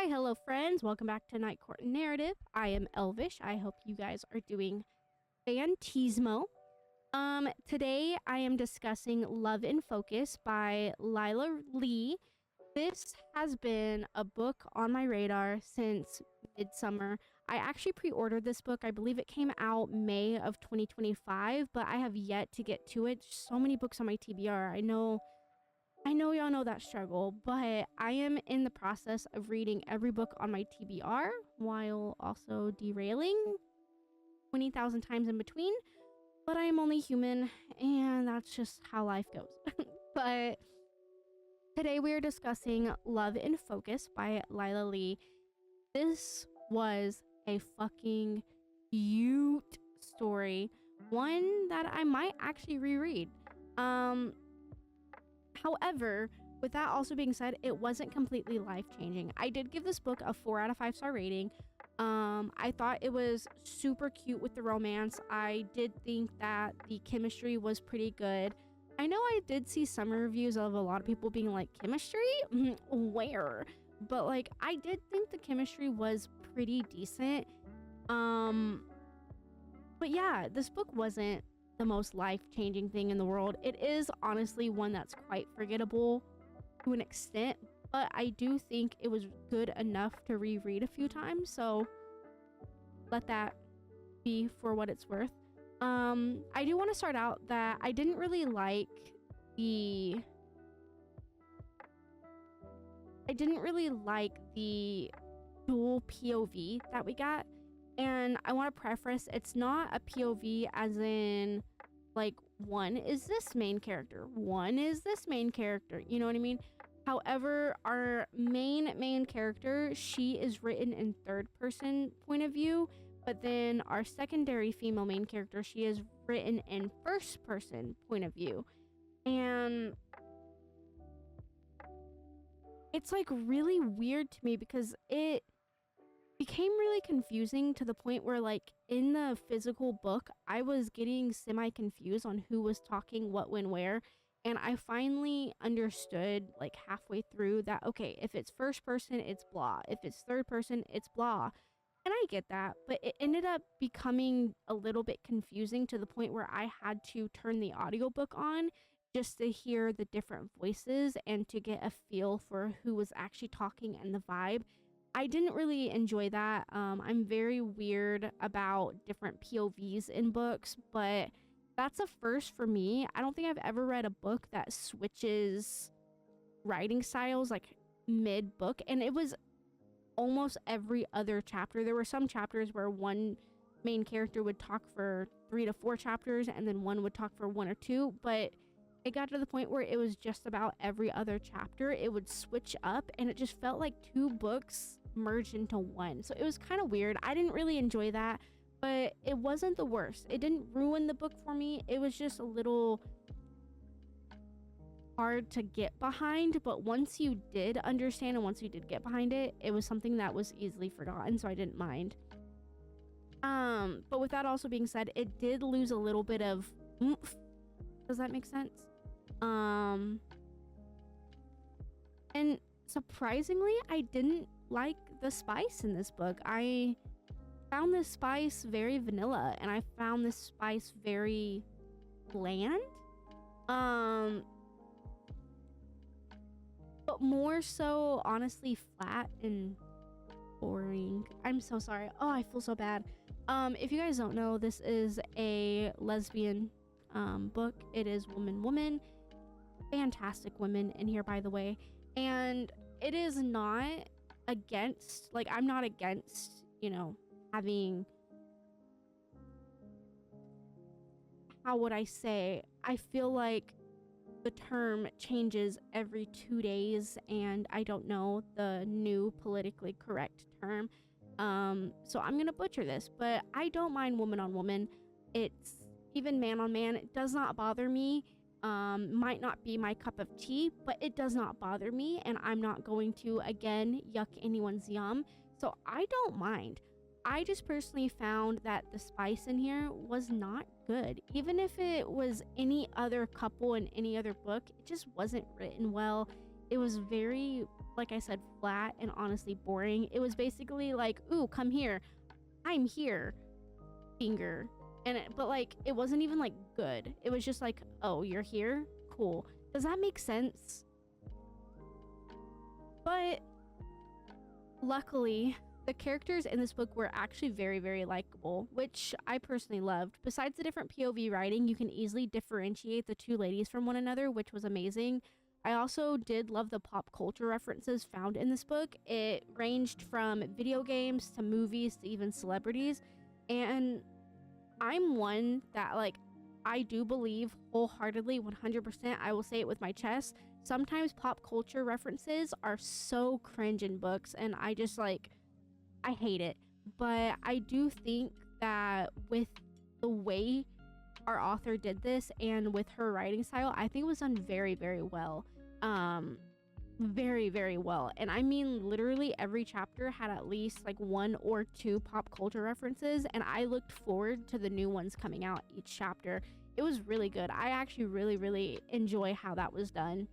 Hi, hello friends. Welcome back to Night Court Narrative. I am Elvish. I hope you guys are doing fantasmo. Today I am discussing Love in Focus by Lila Lee. This has been a book on my radar since midsummer. I actually pre-ordered this book. I believe it came out May of 2025, but I have yet to get to it. So many books on my TBR. I know y'all know that struggle, but I am in the process of reading every book on my TBR while also derailing 20,000 times in between. But I am only human, and that's just how life goes. But today we are discussing Love in Focus by Lila Lee. This was a fucking cute story, one that I might actually reread. However, with that also being said, it wasn't completely life-changing. I did give this book a 4 out of 5 star rating. I thought it was super cute with the romance. I did think that the chemistry was pretty good. I know I did see some reviews of a lot of people being like, chemistry? Where? But like, I did think the chemistry was pretty decent. But yeah, this book wasn't the most life-changing thing in the world. It is honestly one that's quite forgettable to an extent, but I do think it was good enough to reread a few times, so let that be for what it's worth. I do want to start out that I didn't really like the dual POV that we got. And I want to preface, it's not a POV as in, like, one is this main character, one is this main character, you know what I mean? However, our main character, she is written in third person point of view, but then our secondary female main character, she is written in first person point of view. And it's like really weird to me because it became really confusing to the point where, like, in the physical book, I was getting semi-confused on who was talking what, when, where. And I finally understood, like, halfway through that, okay, if it's first person, it's blah. If it's third person, it's blah. And I get that, but it ended up becoming a little bit confusing to the point where I had to turn the audiobook on just to hear the different voices and to get a feel for who was actually talking and the vibe. I didn't really enjoy that. I'm very weird about different POVs in books, but that's a first for me. I don't think I've ever read a book that switches writing styles like mid-book, and it was almost every other chapter. There were some chapters where one main character would talk for 3 to 4 chapters, and then one would talk for 1 or 2, but it got to the point where it was just about every other chapter. It would switch up, and it just felt like 2 books merged into one. So it was kind of weird. I didn't really enjoy that, but it wasn't the worst. It didn't ruin the book for me. It was just a little hard to get behind, but once you did understand and once you did get behind it, it was something that was easily forgotten, so I didn't mind. But with that also being said, it did lose a little bit of oomph. Does that make sense? And surprisingly, I didn't like the spice in this book. I found this spice very vanilla, and I found this spice very bland. But more so, honestly, flat and boring. I'm so sorry. Oh, I feel so bad. If you guys don't know, this is a lesbian book. It is woman. Fantastic women in here, by the way. And it is not against, like, I'm not against, you know, having, how would I say, I feel like the term changes every 2 days, and I don't know the new politically correct term, so I'm gonna butcher this, but I don't mind woman on woman. It's even man on man. It does not bother me. Might not be my cup of tea, but it does not bother me, and I'm not going to, again, yuck anyone's yum, so I don't mind. I just personally found that the spice in here was not good. Even if it was any other couple in any other book, it just wasn't written well. It was very, like I said, flat and honestly boring. It was basically like, ooh, come here, I'm here, finger. But like, it wasn't even like good. It was just like, oh, you're here, cool. Does that make sense? But luckily, the characters in this book were actually very, very likable, which I personally loved. Besides the different POV writing, you can easily differentiate the two ladies from one another, which was amazing. I also did love the pop culture references found in this book. It ranged from video games to movies to even celebrities. And I'm one that, like, I do believe wholeheartedly, 100%, I will say it with my chest, sometimes pop culture references are so cringe in books, and I just, like, I hate it. But I do think that with the way our author did this and with her writing style, I think it was done very, very well. Very, very well. And I mean, literally every chapter had at least like 1 or 2 pop culture references, and I looked forward to the new ones coming out each chapter. It was really good. I actually really, really enjoy how that was done.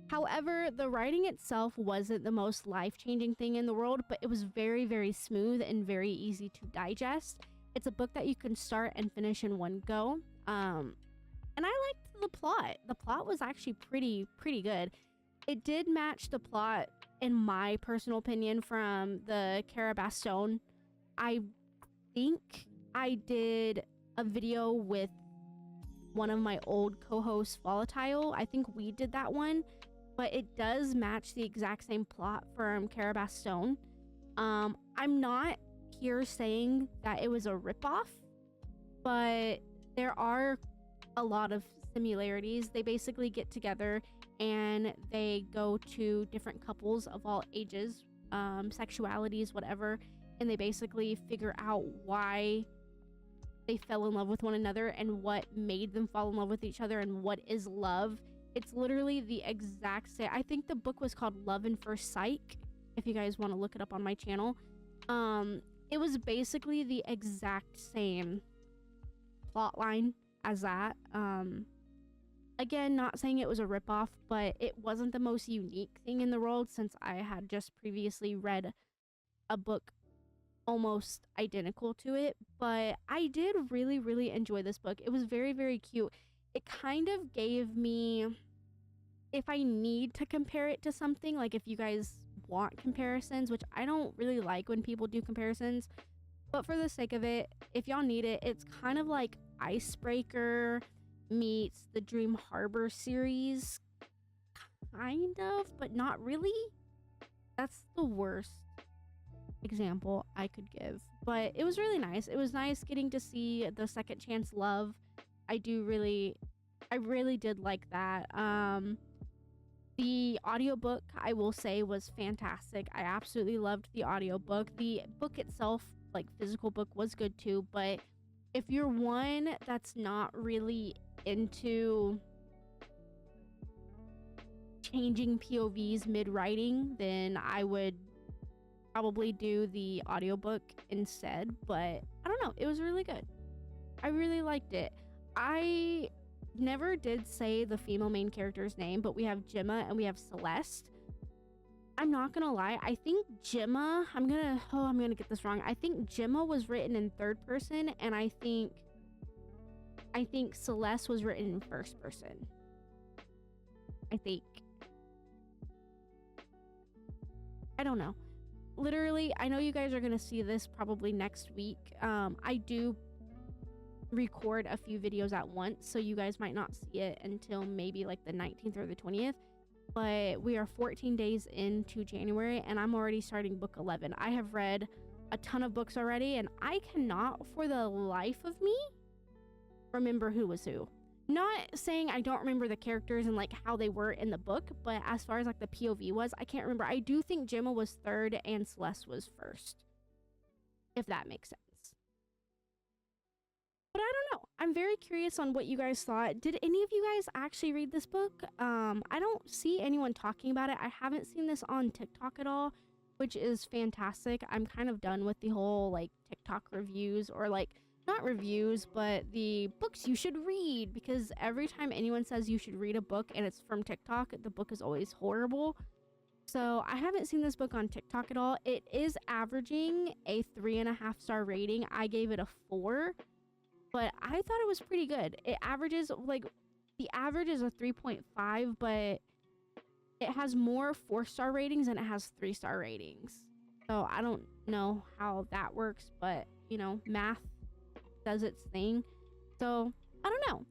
However, the writing itself wasn't the most life-changing thing in the world, but it was very, very smooth and very easy to digest. It's a book that you can start and finish in one go. And I liked the plot. The plot was actually pretty good. It did match the plot, in my personal opinion, from the Carabastone. I think I did a video with one of my old co-hosts, Volatile. I think we did that one, but it does match the exact same plot from Carabastone. I'm not here saying that it was a ripoff, but there are a lot of similarities. They basically get together and they go to different couples of all ages, sexualities, whatever, and they basically figure out why they fell in love with one another and what made them fall in love with each other and what is love. It's literally the exact same. I think the book was called Love and First Sight, if you guys want to look it up on my channel. It was basically the exact same plot line as that. Again, not saying it was a ripoff, but it wasn't the most unique thing in the world, since I had just previously read a book almost identical to it. But I did really, really enjoy this book. It was very, very cute. It kind of gave me, if I need to compare it to something, like if you guys want comparisons, which I don't really like when people do comparisons, but for the sake of it, if y'all need it, it's kind of like Icebreaker meets the Dream Harbor series, kind of, but not really. That's the worst example I could give, but it was really nice. It was nice getting to see the second chance love. I really did like that. The audiobook, I will say, was fantastic. I absolutely loved the audiobook. The book itself, like physical book, was good too, but if you're one that's not really into changing POVs mid-writing, then I would probably do the audiobook instead. But I don't know, it was really good. I really liked it. I never did say the female main character's name, but we have Gemma and we have Celeste. I'm not gonna lie, I think Gemma, I'm gonna get this wrong. I think Gemma was written in third person, and I think Celeste was written in first person. I think. I don't know. Literally, I know you guys are gonna see this probably next week. I do record a few videos at once, so you guys might not see it until maybe like the 19th or the 20th. But we are 14 days into January, and I'm already starting book 11. I have read a ton of books already, and I cannot for the life of me remember who was who. Not saying I don't remember the characters and like how they were in the book, but as far as like the POV was, I can't remember. I do think Gemma was third and Celeste was first, if that makes sense. But I don't know. I'm very curious on what you guys thought. Did any of you guys actually read this book? I don't see anyone talking about it. I haven't seen this on TikTok at all, which is fantastic. I'm kind of done with the whole like TikTok reviews or like not reviews, but the books you should read, because every time anyone says you should read a book and it's from TikTok, the book is always horrible. So I haven't seen this book on TikTok at all. It is averaging a 3.5-star rating. I gave it a 4, but I thought it was pretty good. It averages, like, the average is a 3.5, but it has more 4-star ratings than it has 3-star ratings. So I don't know how that works, but, you know, math does its thing. So I don't know.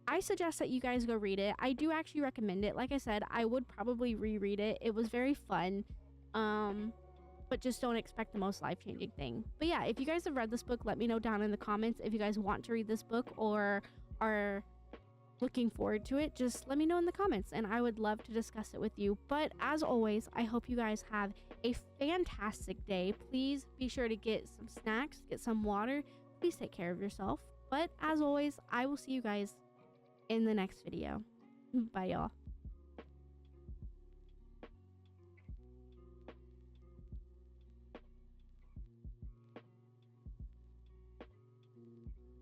I suggest that you guys go read it. I do actually recommend it. Like I said, I would probably reread it. It was very fun. But just don't expect the most life-changing thing. But yeah, if you guys have read this book, let me know down in the comments. If you guys want to read this book or are looking forward to it, just let me know in the comments and I would love to discuss it with you. But as always, I hope you guys have a fantastic day. Please be sure to get some snacks, get some water. Please take care of yourself. But as always, I will see you guys in the next video. Bye, y'all.